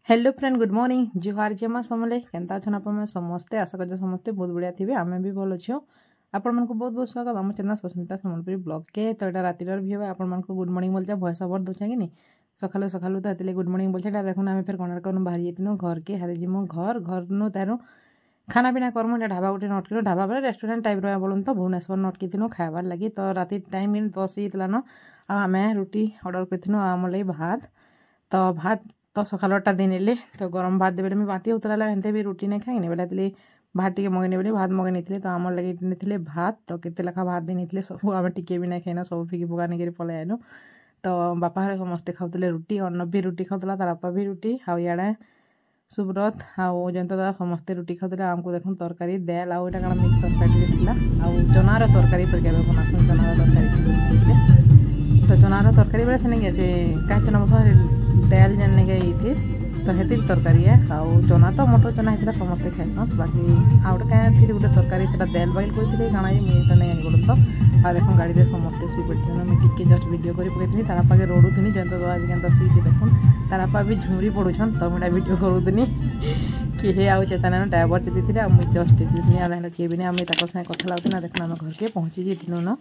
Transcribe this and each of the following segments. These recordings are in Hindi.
हेलो फ्रेंड गुड मॉर्निंग जुहार जमा समले केनता अछन आपण समस्ते आशा कर समस्ते बहुत बढ़िया थे आमे भी भल अच्छे आपण मन को बहुत बहुत स्वागत आम चैनल सस्मिता सम्बलपुरी ब्लॉग के तो यहाँ रातिर भी हे आपण मन को गुड मॉर्निंग बोलचा भॉइस ओवर दूचे कि नहीं सकालू सकालू तो ये गुड मॉर्निंग बोलचे देखो आम फिर कोणार्क बाहरी जाइनु घर के हारे जीमु घर घर नु तार खाना पीना करमु ढाबा गोटे नटकिलु ढाबा बोले रेस्टोरेंट टाइप रहा बोलूँ तो भुवनेश्वर नटकी खाइबार लगी तो राति टाइम 10 होता न आम रुटी अर्डर कर आम लगे भात तो भात तो सकालटा देने तो गरम भात देवे मुझे बाती होता है भी रुटी नहीं खाई बोले भात टी मगेनी बोले भात मगेनी तो आम लगे भात तो केते लेखा भात देनी सब आम टी भी नहीं खाइन सब फिकी फुका नहीं पलि आनु तो बापा हरे समस्ते खाऊले रुटी अर्णव भी रुटी खाऊला तार बापा भी रुटी आउ इे सुब्रत आउ जयंत दादा समस्ते रुटी खाऊले आमको देखो तरकारी दाल आउ यहाँ कण मिक्स तरकारी आउ चनार तरकारी बनासन चनार तरकारी तो चनार तरकारी बेले से क्या चना बस दाल जानने गई तो हेती तरकारी है आउ चना तो मटर चना होता समस्ते खाइसन बाकी आउ क्या थी गोटे तरकारी से दाल बाइल करते काଣା मुझे नहीं आनी बोलूँ तो आ देख गाड़ी में समस्ते शुई पड़े मुझे जस्ट वीडियो कर पकई तार बापा के रोड़ुनी जयंत दादा क्या शुई देख तार बापा भी झुरी पड़ुछन तो मुझे वीडियो करूनी किए आउ चेतन ड्राइवर चेती आ मुझे जस्ट चेती आ किए भी नहीं आम सागे कथा लगुना देखना आम घर के पहुँची जाइनु न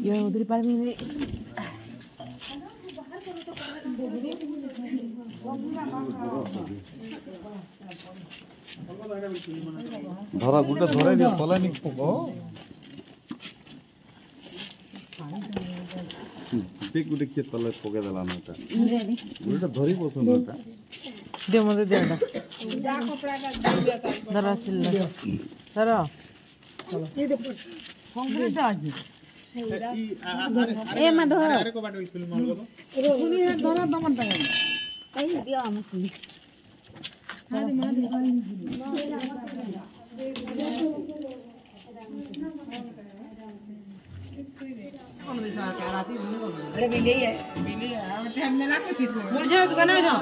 ये उधर पार्मी धरा गुटे धरे दियो तले नि पको ठीक गुटे के तले पके देला नटा गुटे धरी पसंद नटा दे मते दे ना जा कपड़ा का दिया धरा छिल धरा चलो ये दे पर कंक्रीट आज ए मा धर अरे को बाटल फिल्म मार को सुनी है धरा दमन तक कहीं दियो हम सुनी हां मां दे कौन दे सार का राती अरे बिल्ली है हम टाइम में लाके थी मुझे दुकान में जाओ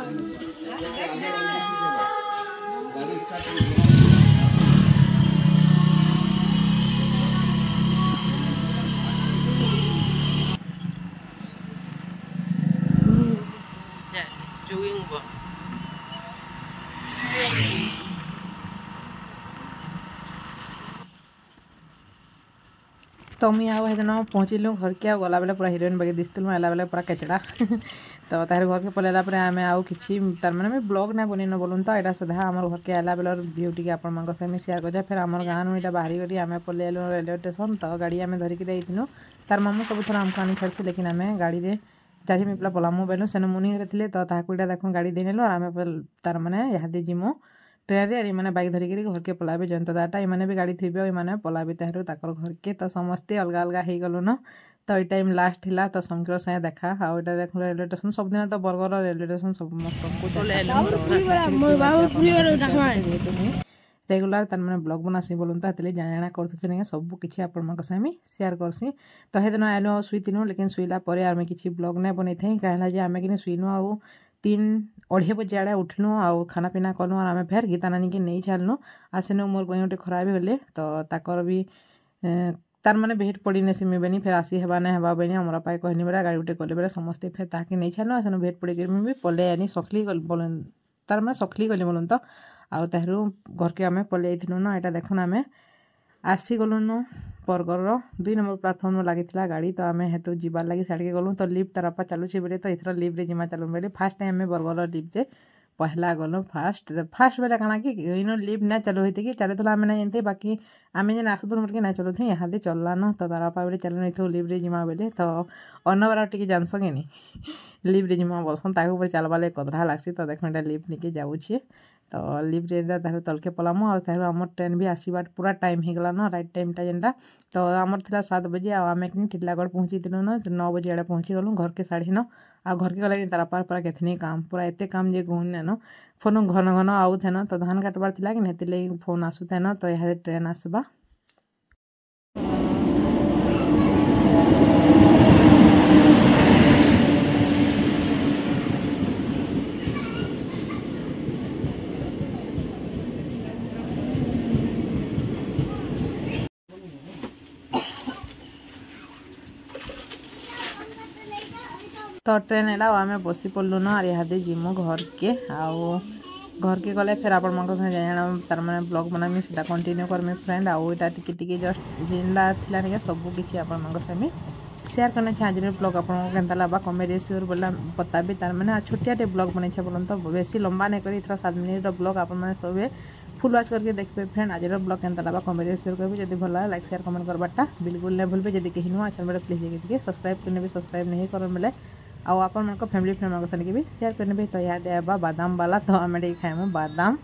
तो मुझे आउ पहुँचलु घर के गला बेले पूरा हिरोइन बगे दिसलु आला बेले पूरा केचड़ा तो तार घर के पलैला आम आउ कि तार मैंने ब्लॉग ना बनईन बोलूँ तो यहाँ सीधा आम घर के आला बेलर भ्यू टी आप सेयार कर फिर आम गाँव यहाँ बाहरी गली आम पलि आलु रेलवे स्टेशन तो गाड़ी आम धरिकी जाइनु तार मामू सब थर आमको आनी छाड़ी लेकिन आम गाड़ी में चारि मिपला पलामु बेलु सेन मुनि घर थे तो ताकू देख गाड़ी देनेलु और आम तार मैंने यहाँ जीमु ट्रेन रे मैंने बाइक धरिकी घर के पलाबे जयंत दादा ये भी गाड़ी थे ये पलाबे तार घर के तो समस्ते अलग अलग हो गलु न तो ये टाइम लास्ट थिला तो शंकर साथ देखा आउ यहाँ देख रेलवे स्टेशन सब दिन तो बरगढ़ रेलवे स्टेशन सब रेगुलर तार मैंने ब्लॉग बनासी बोलूँ तो ये जाना कर सब किसी आपण सेयार करसी तो हे दिन आलु शुईनु लेकिन शुईला आम किसी ब्लॉग नहीं बनई थी कहीं आम कि शुईनु आउ 3-2:30 बजे आड़े उठनु आउ खाना पीना कलु और आम फेर गीता नानी की नहीं छाड़नु आसेनु मोर बही गोटे खराब होले तो ताकर भी तार मैंने भेट पड़ी सिमेबेनी फिर आसी हेबा ना हेबा बेनी हमरा पाए कहनी बेला गाड़ी गोटे कले बेला समस्ते फिर ताकि नहीं छाड़नु आसेनु भेट पड़ी भी पलि आनी सखली बोल तार मैंने सखली गली बोलूँ तो आउ ताहरू घर के आम पलि जाइनु न यहाँ देखुन आम आसी गलुनु बरगढ़ 2 नंबर प्लाटफर्म में लगी गाड़ी तो आम हेतु जीवार लगी साड़ी गलु तो लिफ्ट तार बापा चलुचे बेले तो इथर लिफ्ट रे जिमा चलु बेले फास्ट टाइम में बरगढ़ लिफ्ट जे पहला गलु फास्ट बेले काଣା कि इन लिफ्ट ना चलु होती कि चलुला आम ना जानते बाकी आम जेन आसुथुन बोल ना चलु थे यहाँ चलला न तो तार बापा बेले चलु नहीं लिफ्ट रे जिमा बेले तो अन्नबार टी जानस कि नहीं लिफ्ट रे जिमा बोलसन ताकू चलवा लगे कदरा लगसी तो देख लिफ्ट निके जाऊे तो लिफ्ट रे तलके पलामु और आम ट्रेन भी आसबार पूरा टाइम हो गला न राइट टाइमटा जेनटा तो आमर था 7 बजे आम कि टिटलागढ़ पहुँची न 9 बजे आड़े पहुँची गलु घर के 9:30 आ घर के गले तार पूरा केथनी काम पूरा एत काम जे कहून न फोन घन घन आउथे न तो धान काटबार थिला कि हेती लगी फोन आसुथे न तो यहाँ ट्रेन आसबा। तो ट्रेन है आम बसी पड़लु न और यहाँ जीमु घर के घर के गले फिर आपण जाना तार मैंने ब्लॉग बनामी सीधा कंटिन्यू करमी फ्रेंड आउ टी जस्ट जिनला थिला निके सब किसी आपण सामी शेयर करना चाहिए आज ब्लॉग आपको केंता लगा कमेडी श्योर बोला बताबी तार मैंने छोटिया ब्लॉग बन बोलन तो बेसी लंबा नहीं करी 7 मिनट ब्लॉग आप सब फुल वाच करके देखिए फ्रेंड आज ब्लॉग केंता लगा कमेडी श्योर करेंगे जब भल लाइक शेयर कमेंट करवाटा बिल्कुल नहीं भूलबे जब कहीं नुआ चैनल प्लीज देखिए सब्सक्राइब करने भी सब्सक्राइब नहीं कर मिले आपन फैमिली फ्रेंड संगे भी शेयर करने भी तो याद है बादाम वाला तो आम खाइमु बादाम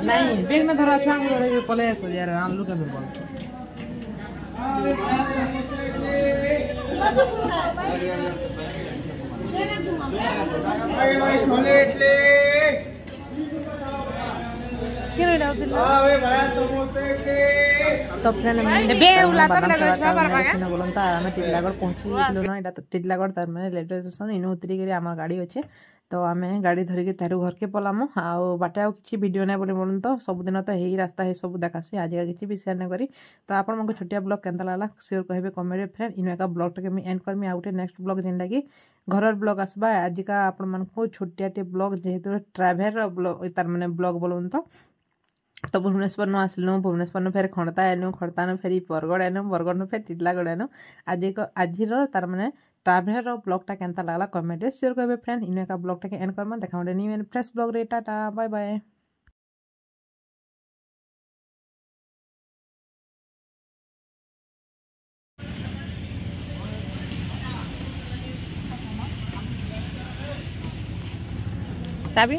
नहीं बेग ना धरा छुआ को पले सो यार आलू का भी बोल तो फ्रेंड बोलन तो आम टिटलागढ़ पहुँची ना यहाँ टिटलागढ़ तार मैंने रेलवे स्टेशन इन उतरिक आम गाड़ी अच्छे तो आम गाड़ी धरिकी तारू घर के पलामु आउ बाटे आ कि वीडियो नहीं बोलन तो सबुदिन तो यही रास्ता है सब देखासी आज किसी भी शेयर नहीं करी तो आपको छोटिया ब्लॉग केंता लगला श्योर कहे कमेंट फ्रेंड इन एक ब्लॉग टे एंड करमी आउ नेक्स्ट ब्लॉग जेनटा कि घर ब्लॉग आसबा आजिका आपण छोटिया ब्लॉग जेहेतु ट्राभेल ब्लॉग तार मैंने ब्लॉग बोलन तो भुवनेश्वर नु आसलु भुवनेश्वर नु फिर खड़ता आनु खड़ता नु फिर बरगढ़ आनु बरगढ़ नु फिर टिटलागढ़ आनु आज तार मैंने ट्राभेल ब्लॉगटा केंता लगला कमेंट शेयर करेंगे फ्रेंड इन एक ब्लॉगटा के एंड करमा देखा न्यू फ्रेश ब्लॉग रे टाटा बाय बाय। चाबी